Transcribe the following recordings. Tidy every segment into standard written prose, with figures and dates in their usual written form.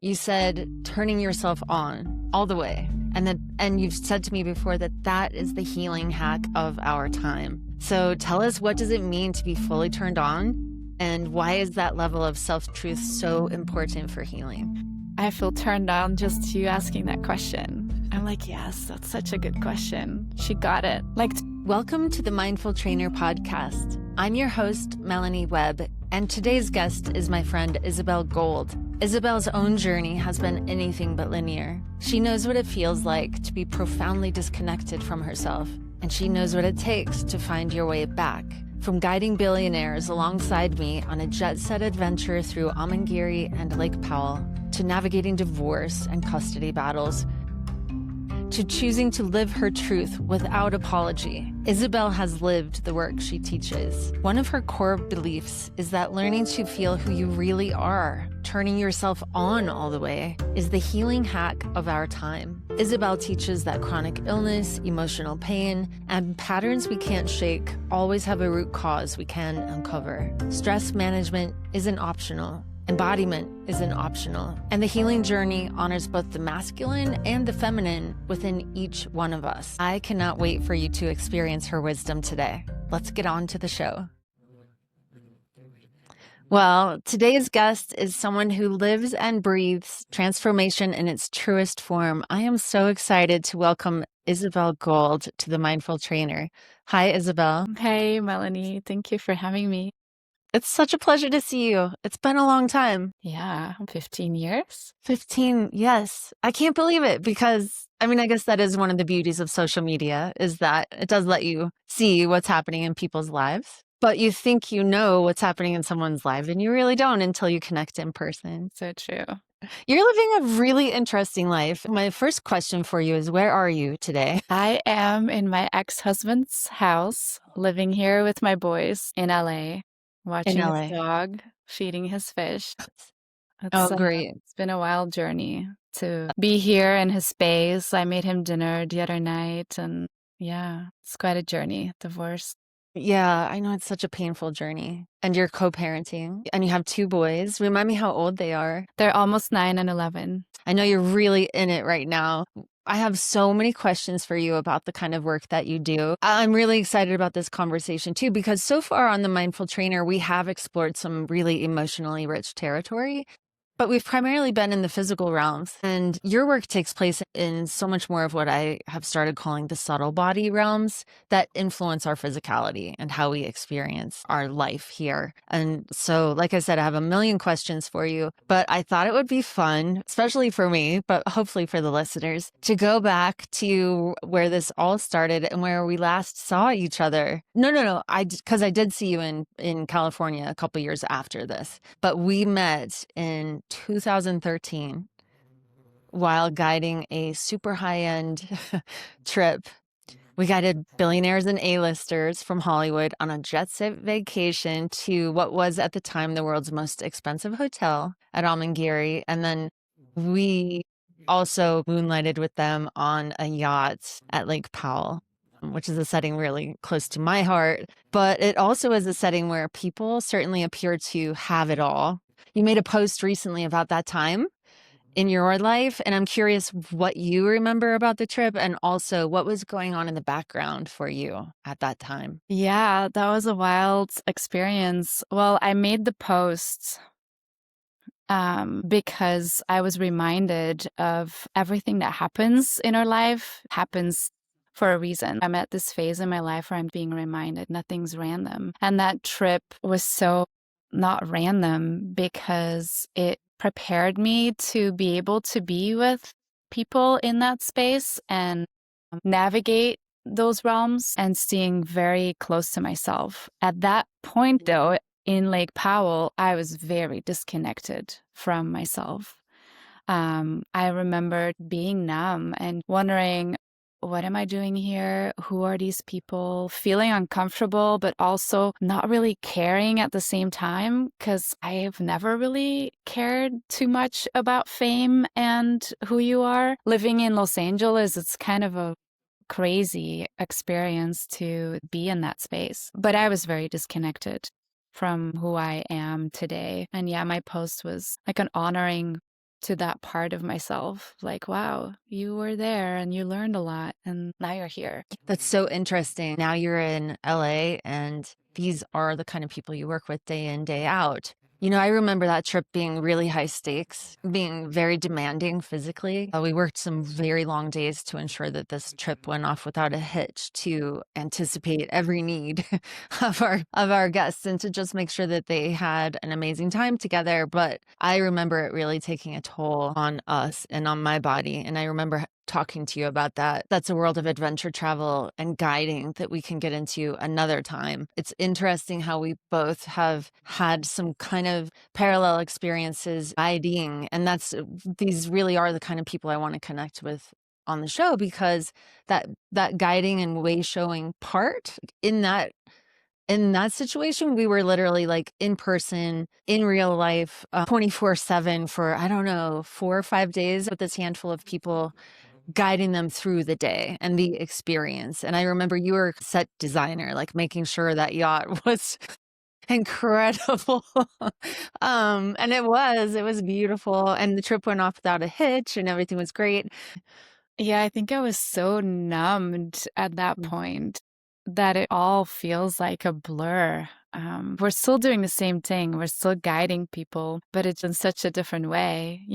You said turning yourself on all the way. And you've said to me before that that is the healing hack of our time. So tell us, what does it mean to be fully turned on? And why is that level of self-truth so important for healing? I feel turned on just you asking that question. I'm like, yes, that's such a good question. She got it. Welcome to the Mindful Trainer podcast. I'm your host, Melanie Webb, and today's guest is my friend, Isabelle Gold. Isabelle's own journey has been anything but linear. She knows what it feels like to be profoundly disconnected from herself, and she knows what it takes to find your way back. From guiding billionaires alongside me on a jet-set adventure through Amangiri and Lake Powell, to navigating divorce and custody battles, to choosing to live her truth without apology, Isabelle has lived the work she teaches. One of her core beliefs is that learning to feel who you really are, turning yourself on all the way, is the healing hack of our time. Isabelle teaches that chronic illness, emotional pain, and patterns we can't shake always have a root cause we can uncover. Stress management isn't optional. Embodiment isn't optional, and the healing journey honors both the masculine and the feminine within each one of us. I cannot wait for you to experience her wisdom today. Let's get on to the show. Well, today's guest is someone who lives and breathes transformation in its truest form. I am so excited to welcome Isabelle Gold to the Mindful Trainer. Hi, Isabelle. Hey, Melanie. Thank you for having me. It's such a pleasure to see you. It's been a long time. Yeah, 15 years. 15, yes. I can't believe it because, I guess that is one of the beauties of social media, is that it does let you see what's happening in people's lives. But you think you know what's happening in someone's life, and you really don't until you connect in person. So true. You're living a really interesting life. My first question for you is, where are you today? I am in my ex-husband's house, living here with my boys in LA, watching his LA. dog, feeding his fish. Oh, great. It's been a wild journey to be here in his space. I made him dinner the other night, and yeah, it's quite a journey. Divorce. Yeah, I know it's such a painful journey. And you're co-parenting, and you have 2 boys. Remind me how old they are. They're almost 9 and 11. I know you're really in it right now. I have so many questions for you about the kind of work that you do. I'm really excited about this conversation too, because so far on the Mindful Trainer, we have explored some really emotionally rich territory. But we've primarily been in the physical realms, and your work takes place in so much more of what I have started calling the subtle body realms that influence our physicality and how we experience our life here. And so, like I said, I have a million questions for you, but I thought it would be fun, especially for me, but hopefully for the listeners, to go back to where this all started and where we last saw each other. No. Because I did see you in California a couple years after this, but we met in 2013 while guiding a super high-end trip. We guided billionaires and A-listers from Hollywood on a jet-set vacation to what was at the time the world's most expensive hotel at Amangiri. And then we also moonlighted with them on a yacht at Lake Powell, which is a setting really close to my heart. But it also is a setting where people certainly appear to have it all. You made a post recently about that time in your life, and I'm curious what you remember about the trip and also what was going on in the background for you at that time. Yeah, that was a wild experience. Well, I made the post because I was reminded of everything that happens in our life happens for a reason. I'm at this phase in my life where I'm being reminded nothing's random. And that trip was so not random because it prepared me to be able to be with people in that space and navigate those realms and staying very close to myself. At that point, though, in Lake Powell, I was very disconnected from myself. I remember being numb and wondering, what am I doing here? Who are these people? Feeling uncomfortable, but also not really caring at the same time because I have never really cared too much about fame and who you are. Living in Los Angeles, it's kind of a crazy experience to be in that space. But I was very disconnected from who I am today. And yeah, my post was like an honoring to that part of myself. Like, wow, you were there and you learned a lot and now you're here. That's so interesting. Now you're in LA and these are the kind of people you work with day in, day out. I remember that trip being really high stakes, being very demanding physically. We worked some very long days to ensure that this trip went off without a hitch, to anticipate every need of our guests and to just make sure that they had an amazing time together. But I remember it really taking a toll on us and on my body. And I remember talking to you about that. That's a world of adventure travel and guiding that we can get into another time. It's interesting how we both have had some kind of parallel experiences guiding, and these really are the kind of people I want to connect with on the show, because that guiding and way showing part in that situation, we were literally like in person, in real life, 24/7 for, I don't know, 4 or 5 days with this handful of people, guiding them through the day and the experience. And I remember you were set designer, like making sure that yacht was incredible. And it was beautiful. And the trip went off without a hitch and everything was great. Yeah, I think I was so numbed at that point that it all feels like a blur. We're still doing the same thing. We're still guiding people, but it's in such a different way.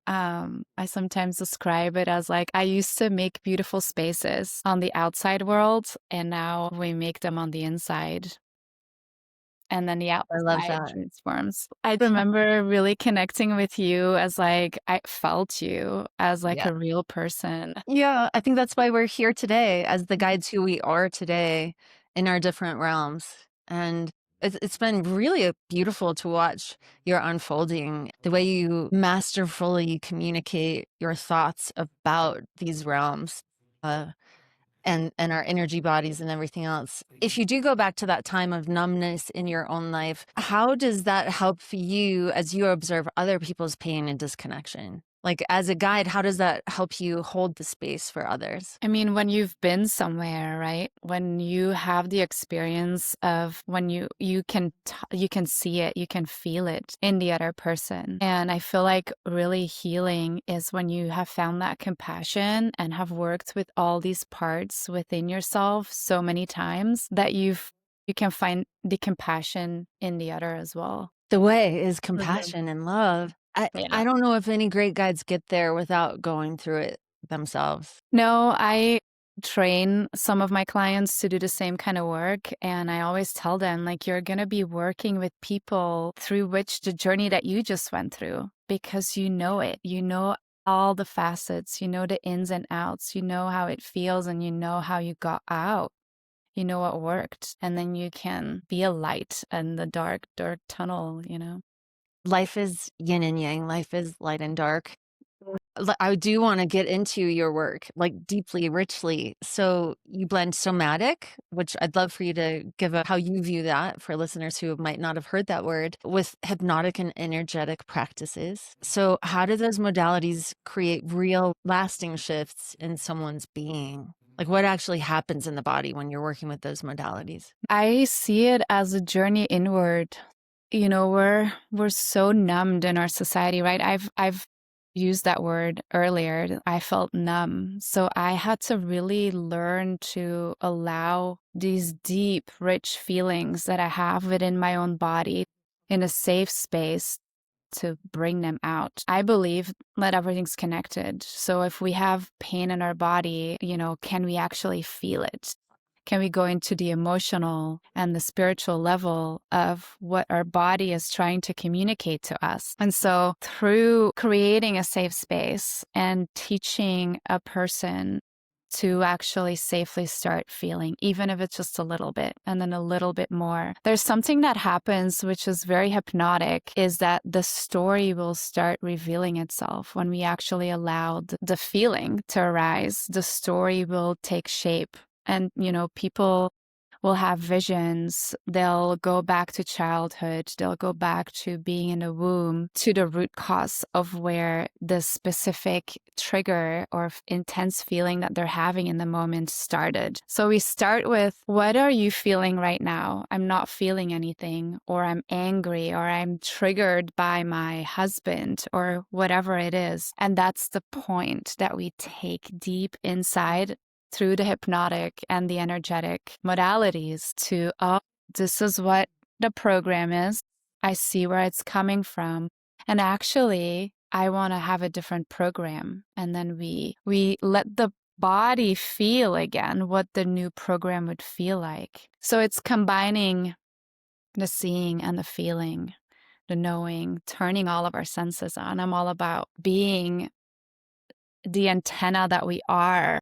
I sometimes describe it as like I used to make beautiful spaces on the outside world, and now we make them on the inside. And then the I love outside that. transforms. I remember really connecting with you as like I felt you as like Yeah. a real person. Yeah, I think that's why we're here today as the guides who we are today in our different realms. And it's been really beautiful to watch your unfolding, the way you masterfully communicate your thoughts about these realms. Uh, and our energy bodies and everything else. If you do go back to that time of numbness in your own life, how does that help you as you observe other people's pain and disconnection? Like as a guide, how does that help you hold the space for others? I mean, when you've been somewhere, right? When you have the experience of when you can see it, you can feel it in the other person. And I feel like really healing is when you have found that compassion and have worked with all these parts within yourself so many times that you can find the compassion in the other as well. The way is Mhm. compassion and love. I, Yeah. I don't know if any great guides get there without going through it themselves. No, I train some of my clients to do the same kind of work. And I always tell them, like, you're going to be working with people through which the journey that you just went through, because you know it. You know all the facets, you know the ins and outs, you know how it feels, and you know how you got out. You know what worked. And then you can be a light in the dark, dark tunnel. Life is yin and yang, life is light and dark. I do want to get into your work, like deeply, richly. So you blend somatic, which I'd love for you to give how you view that for listeners who might not have heard that word, with hypnotic and energetic practices. So how do those modalities create real lasting shifts in someone's being? Like what actually happens in the body when you're working with those modalities? I see it as a journey inward. We're so numbed in our society, right? I've used that word earlier. I felt numb. So I had to really learn to allow these deep, rich feelings that I have within my own body in a safe space to bring them out. I believe that everything's connected. So if we have pain in our body, can we actually feel it? Can we go into the emotional and the spiritual level of what our body is trying to communicate to us? And so through creating a safe space and teaching a person to actually safely start feeling, even if it's just a little bit and then a little bit more. There's something that happens, which is very hypnotic, is that the story will start revealing itself when we actually allow the feeling to arise. The story will take shape. And, people will have visions. They'll go back to childhood. They'll go back to being in the womb, to the root cause of where the specific trigger or intense feeling that they're having in the moment started. So we start with, what are you feeling right now? I'm not feeling anything, or I'm angry, or I'm triggered by my husband, or whatever it is. And that's the point that we take deep inside through the hypnotic and the energetic modalities to, oh, this is what the program is. I see where it's coming from. And actually, I want to have a different program. And then we let the body feel again what the new program would feel like. So it's combining the seeing and the feeling, the knowing, turning all of our senses on. I'm all about being the antenna that we are,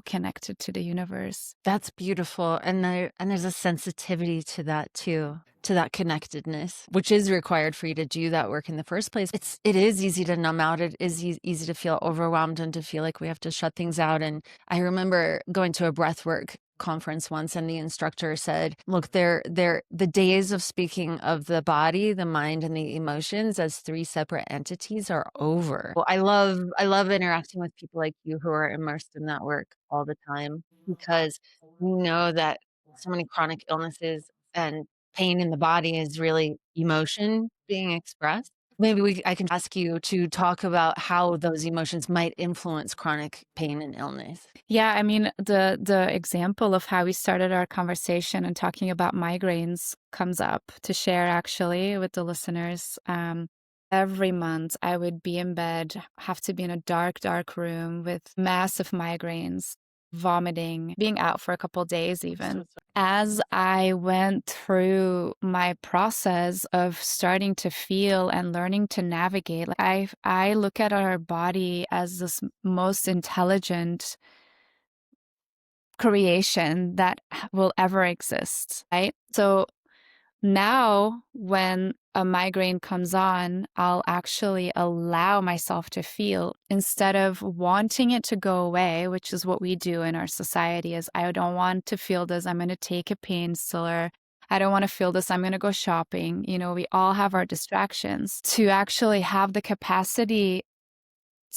connected to the universe. That's beautiful. And there's a sensitivity to that too, to that connectedness, which is required for you to do that work in the first place. It is easy to numb out. It is easy to feel overwhelmed and to feel like we have to shut things out. And I remember going to a breathwork conference once, and the instructor said, look, the days of speaking of the body, the mind, and the emotions as three separate entities are over. Well, I love interacting with people like you who are immersed in that work all the time, because we know that so many chronic illnesses and pain in the body is really emotion being expressed. Maybe I can ask you to talk about how those emotions might influence chronic pain and illness. Yeah, I mean, the example of how we started our conversation and talking about migraines comes up to share actually with the listeners. Every month I would be in bed, have to be in a dark, dark room with massive migraines, vomiting, being out for a couple days even. As I went through my process of starting to feel and learning to navigate, I look at our body as this most intelligent creation that will ever exist, right? So now when a migraine comes on, I'll actually allow myself to feel instead of wanting it to go away, which is what we do in our society is, I don't want to feel this, I'm going to take a painkiller. I don't want to feel this, I'm going to go shopping. We all have our distractions. To actually have the capacity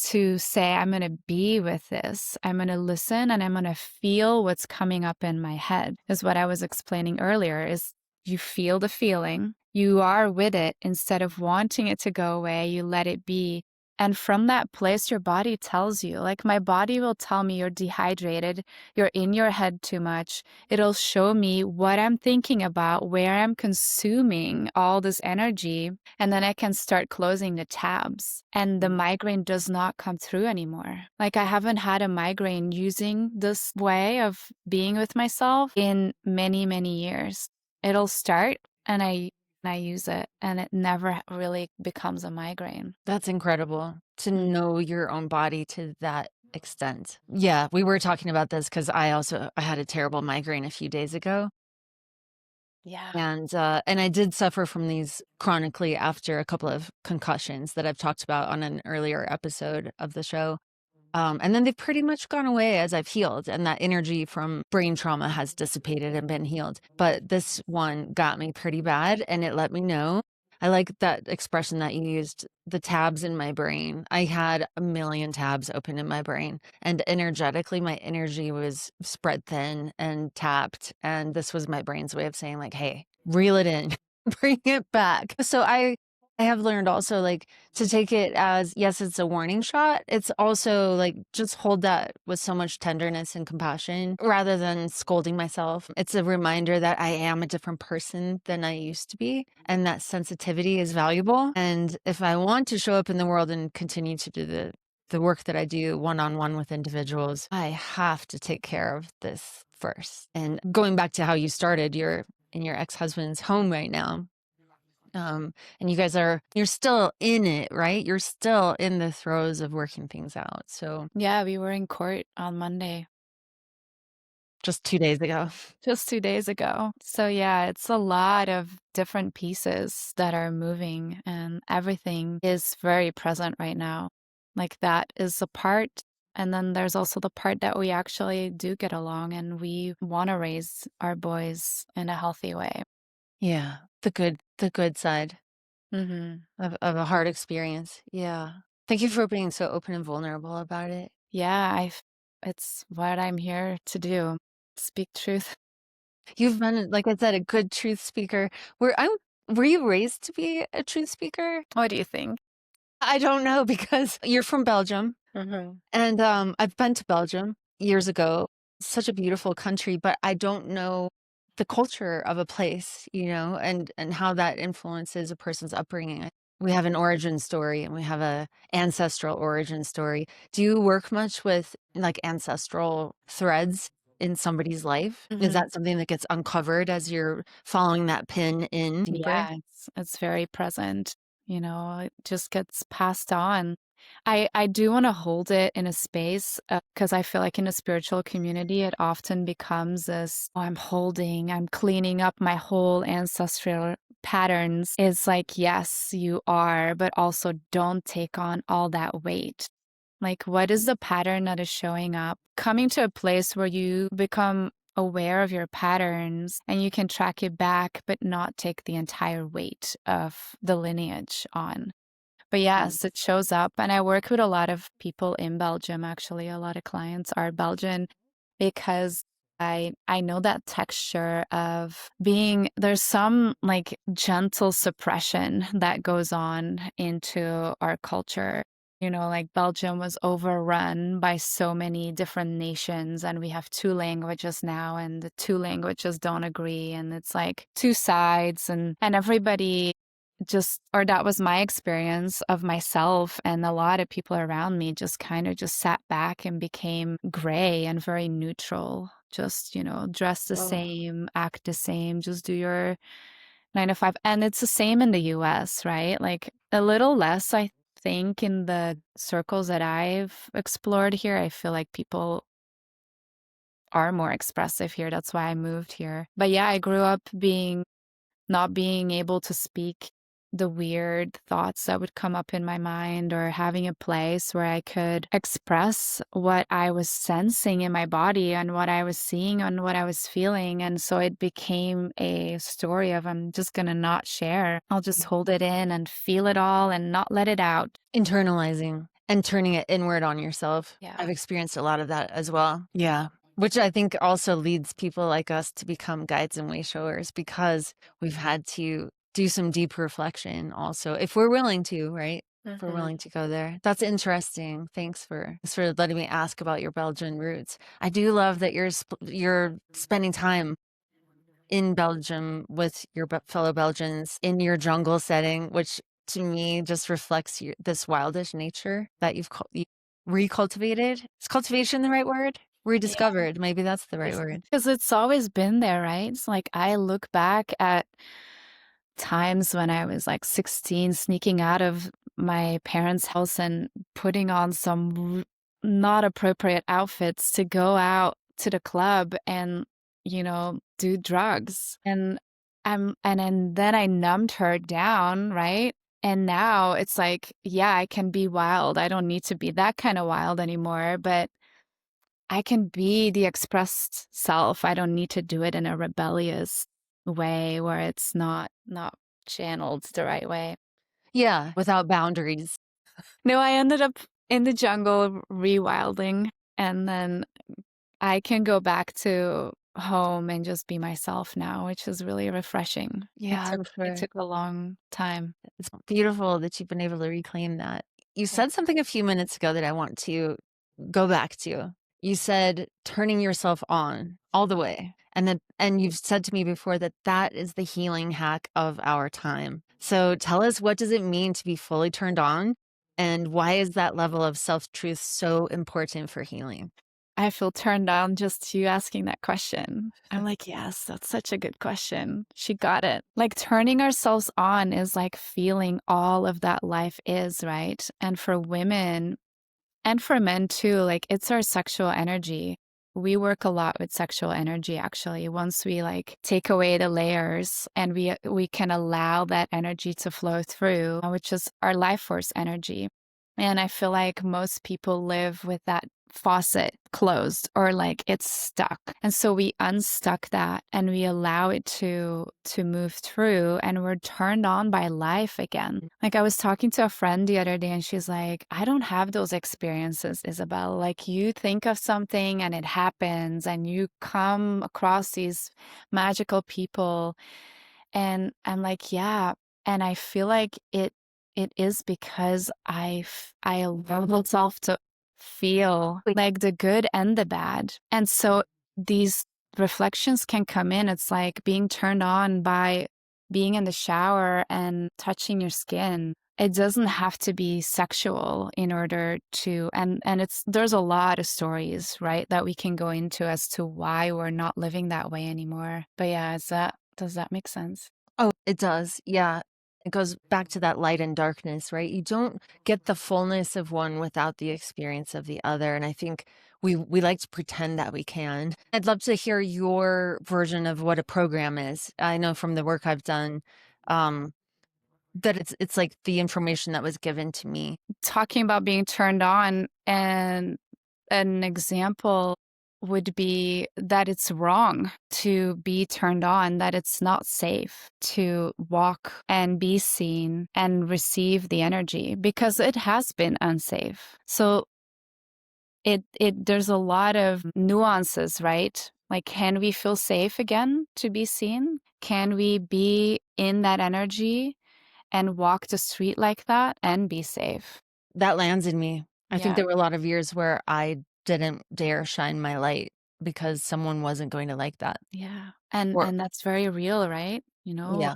to say, I'm going to be with this. I'm going to listen and I'm going to feel what's coming up in my head is what I was explaining earlier is you feel the feeling, you are with it instead of wanting it to go away, you let it be. And from that place, your body tells you, like my body will tell me you're dehydrated, you're in your head too much. It'll show me what I'm thinking about, where I'm consuming all this energy. And then I can start closing the tabs. And the migraine does not come through anymore. Like I haven't had a migraine using this way of being with myself in many, many years. It'll start and I use it and it never really becomes a migraine. That's incredible to know your own body to that extent. Yeah, we were talking about this because I had a terrible migraine a few days ago. Yeah. And I did suffer from these chronically after a couple of concussions that I've talked about on an earlier episode of the show. And then they've pretty much gone away as I've healed, and that energy from brain trauma has dissipated and been healed. But this one got me pretty bad, and it let me know. I like that expression that you used, the tabs in my brain. I had a million tabs open in my brain, and energetically, my energy was spread thin and tapped. And this was my brain's way of saying, like, hey, reel it in, bring it back. So I have learned also, like, to take it as, yes, it's a warning shot. It's also like, just hold that with so much tenderness and compassion rather than scolding myself. It's a reminder that I am a different person than I used to be, and that sensitivity is valuable. And if I want to show up in the world and continue to do the work that I do one-on-one with individuals, I have to take care of this first. And going back to how you started, you're in your ex-husband's home right now. And you guys you're still in it, right? You're still in the throes of working things out. So Yeah, we were in court on Monday, just 2 days ago. just 2 days ago. So yeah, it's a lot of different pieces that are moving and everything is very present right now. Like that is a part And then there's also the part that we actually do get along and we want to raise our boys in a healthy way. Yeah. The good side Hmm. of a hard experience. Yeah. Thank you for being so open and vulnerable about it. Yeah, it's what I'm here to do. Speak truth. You've been, like I said, a good truth speaker. Were you raised to be a truth speaker? What do you think? I don't know because you're from Belgium. Hmm. And, I've been to Belgium years ago. Such a beautiful country, but I don't know the culture of a place, and how that influences a person's upbringing. We have an origin story and we have a ancestral origin story. Do you work much with, like, ancestral threads in somebody's life? Is Hmm. that something that gets uncovered as you're following that pin in deeper? Yeah, it's very present. It just gets passed on. I do want to hold it in a space because I feel like in a spiritual community, it often becomes this, oh, I'm cleaning up my whole ancestral patterns. It's like, yes, you are, but also don't take on all that weight. Like, what is the pattern that is showing up? Coming to a place where you become aware of your patterns and you can track it back, but not take the entire weight of the lineage on. But yes, it shows up. And I work with a lot of people in Belgium, actually. A lot of clients are Belgian because I know that texture of there's some like gentle suppression that goes on into our culture. Like Belgium was overrun by so many different nations, and we have two languages now, and the two languages don't agree, and it's like two sides, and everybody or that was my experience of myself, and a lot of people around me just kind of just sat back and became gray and very neutral. Just, dress the Oh. same, act the same, just do your 9 to 5. And it's the same in the US, right? Like a little less, I think, in the circles that I've explored here. I feel like people are more expressive here. That's why I moved here. But yeah, I grew up not being able to speak the weird thoughts that would come up in my mind, or having a place where I could express what I was sensing in my body and what I was seeing and what I was feeling. And so it became a story of, I'm just going to not share. I'll just hold it in and feel it all and not let it out. Internalizing and turning it inward on yourself. Yeah. I've experienced a lot of that as well. Yeah. Which I think also leads people like us to become guides and way showers because we've had to do some deep reflection also, if we're willing to, right? If we're Hmm. willing to go there. That's interesting. Thanks for letting me ask about your Belgian roots. I do love that you're spending time in Belgium with your fellow Belgians in your jungle setting, which to me just reflects this wildish nature that you recultivated. Is cultivation the right word? Rediscovered. Maybe that's the right word. Because it's always been there, right? It's like I look back at times when I was like 16, sneaking out of my parents' house and putting on some not appropriate outfits to go out to the club and, do drugs. And then I numbed her down, right? And now it's like, yeah, I can be wild. I don't need to be that kind of wild anymore, but I can be the expressed self. I don't need to do it in a rebellious way where it's not channeled the right way. Yeah, without boundaries. No, I ended up in the jungle rewilding, and then I can go back to home and just be myself now, which is really refreshing. It Yeah, took I'm it sure. took a long time. It's beautiful that you've been able to reclaim that. You Yeah. said something a few minutes ago that I want to go back to. You said turning yourself on all the way. And you've said to me before that that is the healing hack of our time. So tell us, what does it mean to be fully turned on? And why is that level of self-truth so important for healing? I feel turned on just you asking that question. I'm like, yes, that's such a good question. She got it. Like turning ourselves on is like feeling all of that life is, right? And for women and for men too, like it's our sexual energy. We work a lot with sexual energy actually. Once we like take away the layers and we can allow that energy to flow through, which is our life force energy. And I feel like most people live with that faucet closed or like it's stuck. And so we unstuck that and we allow it to move through and we're turned on by life again. Like I was talking to a friend the other day and she's like, I don't have those experiences, Isabelle. Like you think of something and it happens and you come across these magical people and I'm like, yeah. And I feel like it is because I allow myself to feel like the good and the bad. And so these reflections can come in. It's like being turned on by being in the shower and touching your skin. It doesn't have to be sexual in order to and it's there's a lot of stories, right, that we can go into as to why we're not living that way anymore. But yeah, does that make sense? Oh, it does. Yeah. It goes back to that light and darkness, right? You don't get the fullness of one without the experience of the other. And I think we like to pretend that we can. I'd love to hear your version of what a program is. I know from the work I've done, um, that it's like the information that was given to me. Talking about being turned on, and an example would be that it's wrong to be turned on, that it's not safe to walk and be seen and receive the energy because it has been unsafe. So it there's a lot of nuances, right? Like, can we feel safe again to be seen? Can we be in that energy and walk the street like that and be safe? That lands in me. I think Yeah. there were a lot of years where I didn't dare shine my light because someone wasn't going to like that. Yeah. Or And that's very real, right? yeah,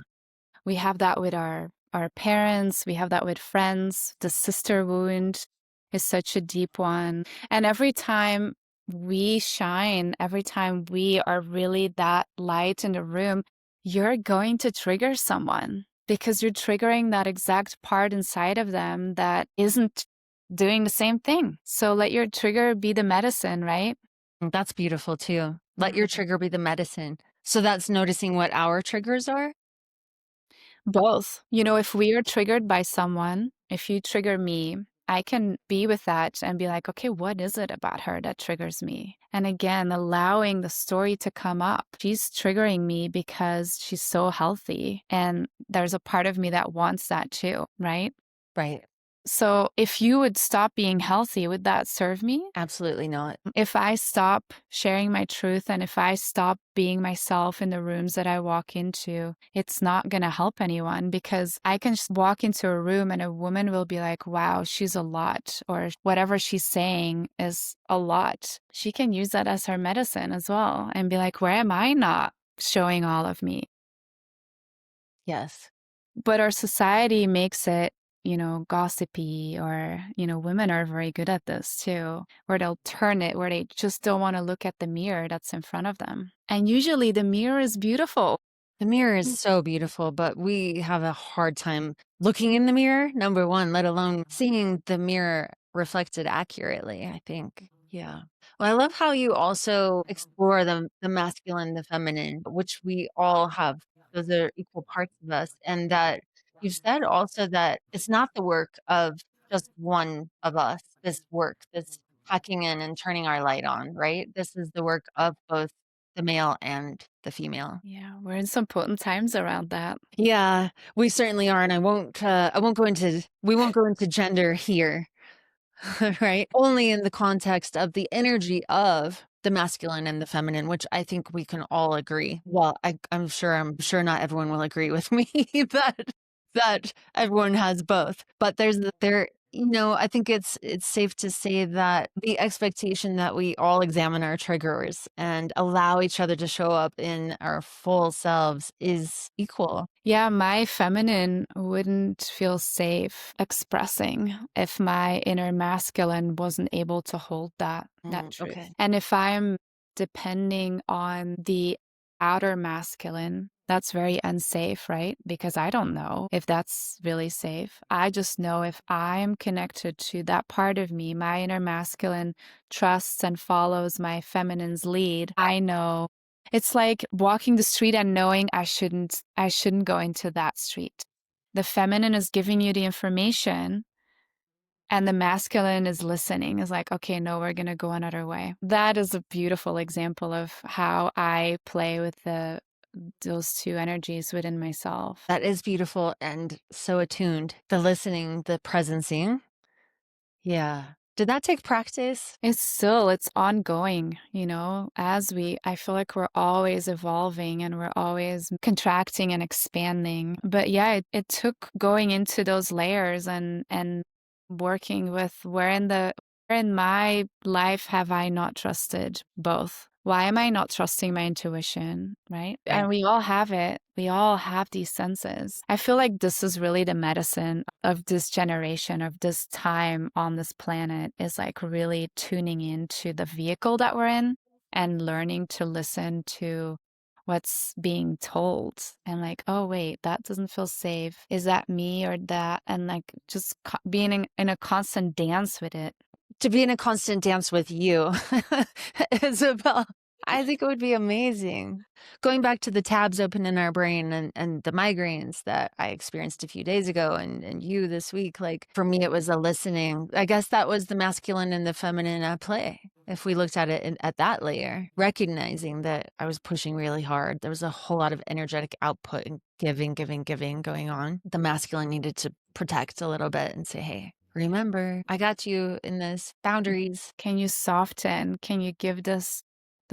We have that with our parents, we have that with friends. The sister wound is such a deep one. And every time we shine, every time we are really that light in the room, you're going to trigger someone because you're triggering that exact part inside of them that isn't doing the same thing. So let your trigger be the medicine, right? that's beautiful too. Let your Mhm. trigger be the medicine. So that's noticing what our triggers are? Both. If we are triggered by someone, if you trigger me, I can be with that and be like, okay, what is it about her that triggers me? And again, allowing the story to come up. She's triggering me because she's so healthy. And there's a part of me that wants that too, right? Right. So if you would stop being healthy, would that serve me? Absolutely not. If I stop sharing my truth and if I stop being myself in the rooms that I walk into, it's not going to help anyone because I can just walk into a room and a woman will be like, wow, she's a lot, or whatever she's saying is a lot. She can use that as her medicine as well and be like, where am I not showing all of me? Yes. But our society makes it, gossipy, or, women are very good at this too, where they'll turn it, where they just don't want to look at the mirror that's in front of them. And usually the mirror is beautiful. The mirror is so beautiful, but we have a hard time looking in the mirror, number one, let alone seeing the mirror reflected accurately, I think. Yeah. Well, I love how you also explore the masculine, the feminine, which we all have. Those are equal parts of us. And that you've said also that it's not the work of just one of us, this work, this hacking in and turning our light on, right? This is the work of both the male and the female. Yeah, we're in some potent times around that. Yeah, we certainly are, and I won't go into we won't go into gender here, right? Only in the context of the energy of the masculine and the feminine, which I think we can all agree. Well, I'm sure not everyone will agree with me that that everyone has both. But I think it's safe to say that the expectation that we all examine our triggers and allow each other to show up in our full selves is equal. Yeah, my feminine wouldn't feel safe expressing if my inner masculine wasn't able to hold that truth. Okay. And if I'm depending on the outer masculine, that's very unsafe, right? Because I don't know if that's really safe. I just know if I'm connected to that part of me, my inner masculine trusts and follows my feminine's lead, I know it's like walking the street and knowing I shouldn't go into that street. The feminine is giving you the information And the masculine is listening, is like, okay, no, we're going to go another way. That is a beautiful example of how I play with those two energies within myself. That is beautiful and so attuned. The listening, the presencing. Yeah. Did that take practice? It's ongoing, I feel like we're always evolving and we're always contracting and expanding. But yeah, it took going into those layers and working with where in my life have I not trusted both? Why am I not trusting my intuition, right? Right. And we all have it. We all have these senses. I feel like this is really the medicine of this generation, of this time on this planet, is like really tuning into the vehicle that we're in and learning to listen to what's being told and like, oh, wait, that doesn't feel safe. Is that me or that? And like just being in a constant dance with it. To be in a constant dance with you, Isabel, I think it would be amazing. Going back to the tabs open in our brain and the migraines that I experienced a few days ago and you this week, like for me, it was a listening. I guess that was the masculine and the feminine at play. If we looked at it at that layer, recognizing that I was pushing really hard, there was a whole lot of energetic output and giving, giving, giving going on. The masculine needed to protect a little bit and say, hey, remember, I got you in this. Boundaries. Can you soften? Can you give the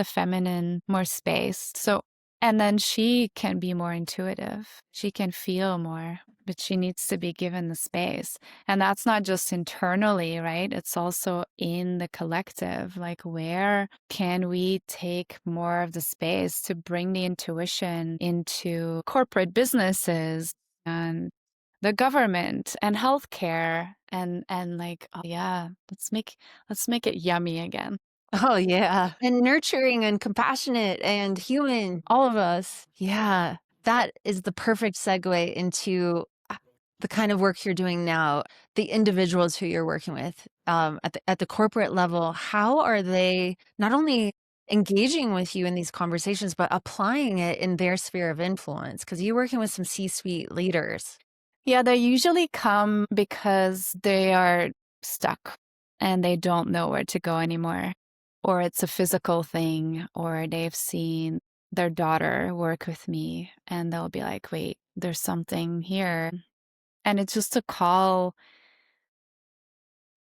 feminine more space? So, and then she can be more intuitive. She can feel more, but she needs to be given the space. And that's not just internally, right? It's also in the collective. Like, where can we take more of the space to bring the intuition into corporate businesses and the government and healthcare and like, oh yeah, let's make it yummy again. Oh, yeah. And nurturing and compassionate and human, all of us. Yeah. That is the perfect segue into the kind of work you're doing now, the individuals who you're working with at the corporate level. How are they not only engaging with you in these conversations, but applying it in their sphere of influence? Because you're working with some C-suite leaders. Yeah, they usually come because they are stuck and they don't know where to go anymore. Or it's a physical thing, or they've seen their daughter work with me and they'll be like, wait, there's something here. And it's just a call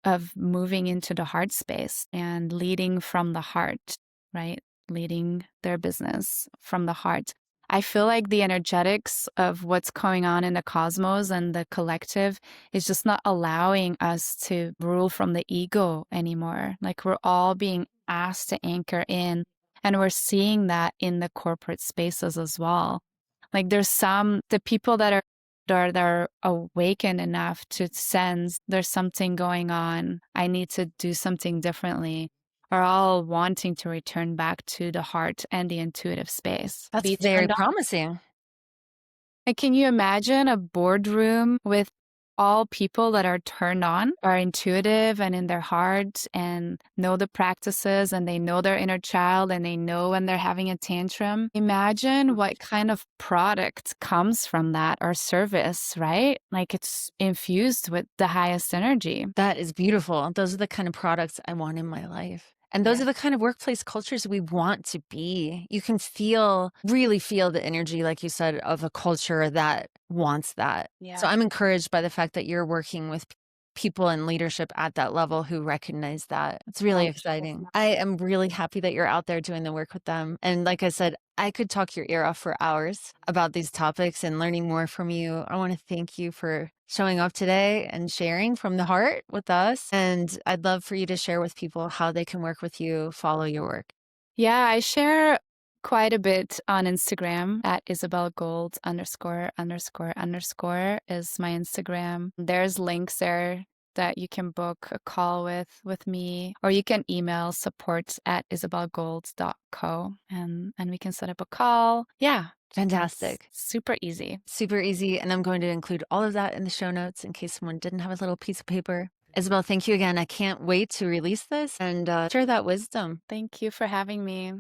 of moving into the heart space and leading from the heart, right? Leading their business from the heart. I feel like the energetics of what's going on in the cosmos and the collective is just not allowing us to rule from the ego anymore. Like we're all being asked to anchor in, and we're seeing that in the corporate spaces as well. Like the people that are awakened enough to sense there's something going on, I need to do something differently, are all wanting to return back to the heart and the intuitive space. That's Be very turned on. promising. Like, can you imagine a boardroom with all people that are turned on, are intuitive and in their heart and know the practices and they know their inner child and they know when they're having a tantrum? Imagine what kind of product comes from that, or service, right? Like it's infused with the highest energy. That is beautiful. Those are the kind of products I want in my life. And those Yeah. are the kind of workplace cultures we want to be. You can really feel the energy, like you said, of a culture that wants that. Yeah. So I'm encouraged by the fact that you're working with people in leadership at that level who recognize that. It's really exciting. I am really happy that you're out there doing the work with them. And like I said, I could talk your ear off for hours about these topics and learning more from you. I want to thank you for showing up today and sharing from the heart with us. And I'd love for you to share with people how they can work with you, follow your work. Yeah, I share quite a bit on Instagram at Isabelle Gold ___ is my Instagram. There's links there that you can book a call with me, or you can email support@isabellegold.co and we can set up a call. Yeah. Fantastic. Super easy. Super easy. And I'm going to include all of that in the show notes in case someone didn't have a little piece of paper. Isabelle, thank you again. I can't wait to release this and share that wisdom. Thank you for having me.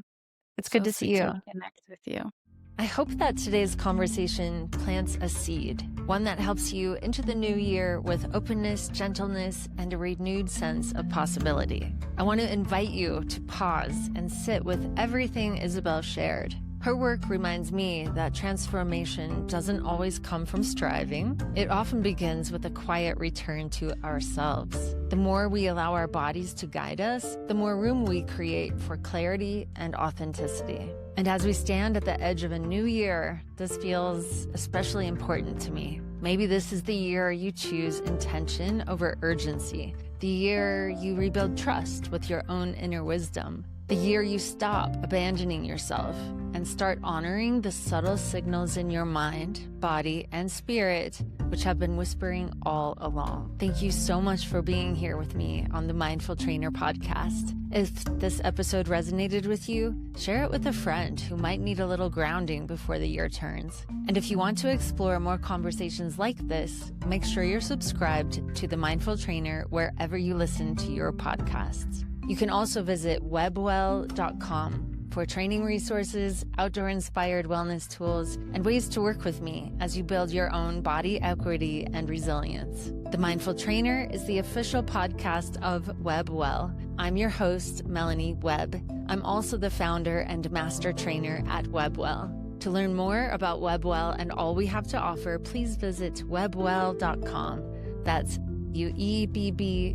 It's good to see you. Connect with you. I hope that today's conversation plants a seed, one that helps you into the new year with openness, gentleness, and a renewed sense of possibility. I want to invite you to pause and sit with everything Isabelle shared. Her work reminds me that transformation doesn't always come from striving. It often begins with a quiet return to ourselves. The more we allow our bodies to guide us, the more room we create for clarity and authenticity. And as we stand at the edge of a new year, this feels especially important to me. Maybe this is the year you choose intention over urgency, the year you rebuild trust with your own inner wisdom, the year you stop abandoning yourself and start honoring the subtle signals in your mind, body, and spirit, which have been whispering all along. Thank you so much for being here with me on the Mindful Trainer podcast. If this episode resonated with you, share it with a friend who might need a little grounding before the year turns. And if you want to explore more conversations like this, make sure you're subscribed to the Mindful Trainer wherever you listen to your podcasts. You can also visit webwell.com for training resources, outdoor-inspired wellness tools, and ways to work with me as you build your own body equity and resilience. The Mindful Trainer is the official podcast of WebWell. I'm your host, Melanie Webb. I'm also the founder and master trainer at WebWell. To learn more about WebWell and all we have to offer, please visit webwell.com. That's WEBBWELL.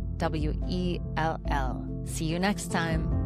See you next time.